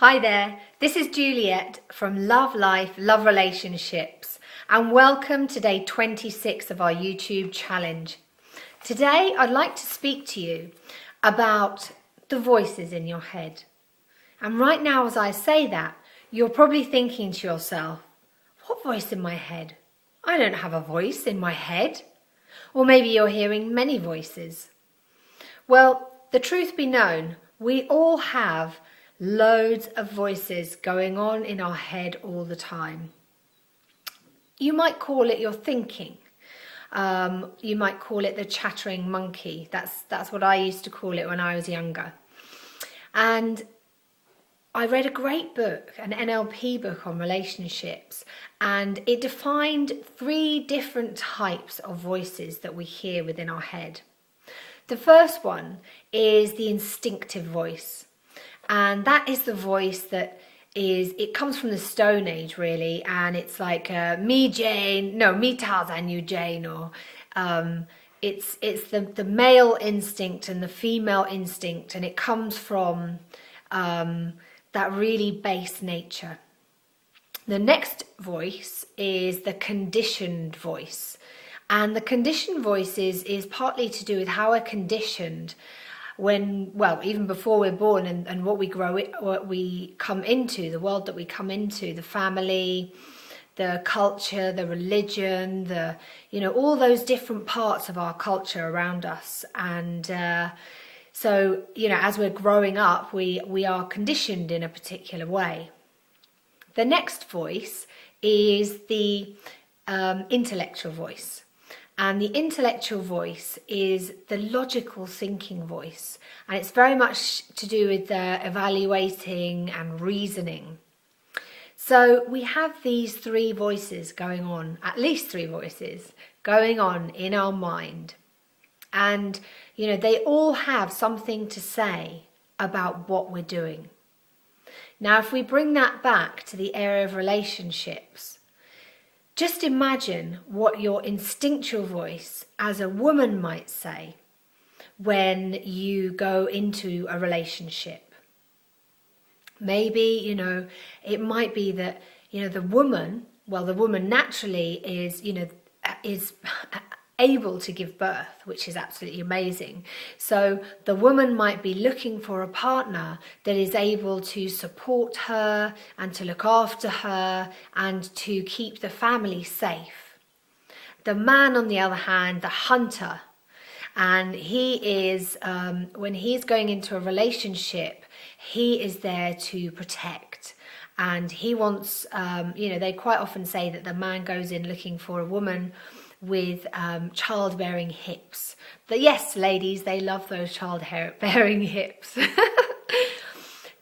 Hi there, this is Juliette from Love Life, Love Relationships, and welcome to day 26 of our YouTube challenge. Today I'd like to speak to you about the voices in your head. And right now as I say that, you're probably thinking to yourself, what voice in my head? I don't have a voice in my head. Or maybe you're hearing many voices. Well, the truth be known, we all have loads of voices going on in our head all the time. You might call it your thinking. You might call it the chattering monkey. That's what I used to call it when I was younger. And I read a great book, an NLP book on relationships, and it defined 3 different types of voices that we hear within our head. The first one is the instinctive voice. And that is the voice that it comes from the Stone Age really, and it's like me Tarzan, you Jane, or it's the male instinct and the female instinct, and it comes from that really base nature. The next voice is the conditioned voice, and the conditioned voice is partly to do with how we're conditioned even before we're born, and what we come into, the world that we come into, the family, the culture, the religion, all those different parts of our culture around us. And so as we're growing up, we are conditioned in a particular way. The next voice is the intellectual voice. And the intellectual voice is the logical thinking voice. And it's very much to do with evaluating and reasoning. So we have these 3 voices going on, at least 3 voices going on in our mind. And, they all have something to say about what we're doing. Now, if we bring that back to the area of relationships, just imagine what your instinctual voice as a woman might say when you go into a relationship. Maybe, it might be that, the woman naturally is able to give birth, which is absolutely amazing. So the woman might be looking for a partner that is able to support her and to look after her and to keep the family safe. The man, on the other hand, the hunter, and he is, when he's going into a relationship, he is there to protect. And he wants, they quite often say that the man goes in looking for a woman with childbearing hips. But yes, ladies, they love those childbearing hips.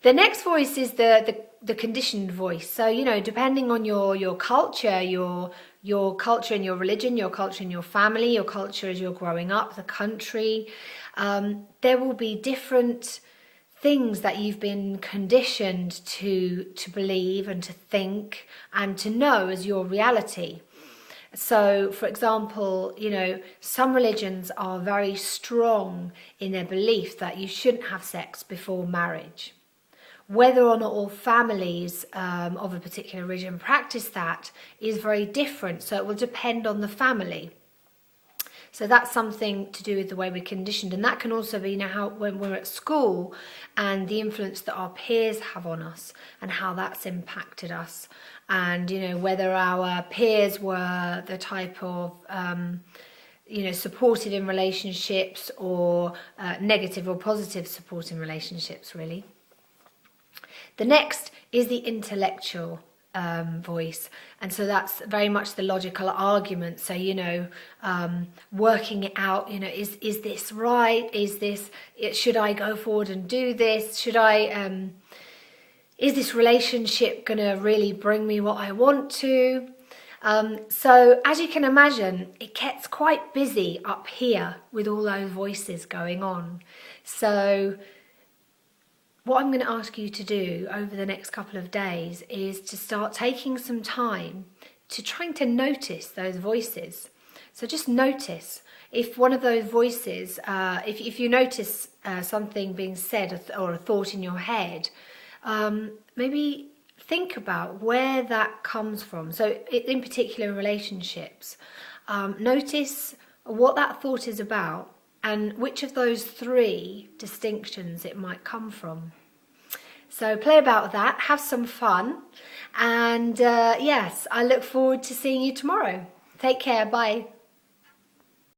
The next voice is the conditioned voice. So, depending on your culture, your culture and your religion, your culture and your family, your culture as you're growing up, the country, there will be different things that you've been conditioned to believe and to think and to know as your reality. So, for example, some religions are very strong in their belief that you shouldn't have sex before marriage. Whether or not all families of a particular religion practice that is very different, so it will depend on the family. So that's something to do with the way we're conditioned, and that can also be when we're at school and the influence that our peers have on us and how that's impacted us. And, whether our peers were the type of, supportive in relationships or negative or positive support in relationships, really. The next is the intellectual voice, and so that's very much the logical argument. So working it out, is this right, should I go forward and do this, is this relationship gonna really bring me what I want to? So as you can imagine, it gets quite busy up here with all those voices going on. So what I'm going to ask you to do over the next couple of days is to start taking some time to trying to notice those voices. So just notice if one of those voices, if you notice something being said or a thought in your head, maybe think about where that comes from. So in particular relationships, notice what that thought is about and which of those three distinctions it might come from. So play about with that, have some fun, and yes, I look forward to seeing you tomorrow. Take care, bye.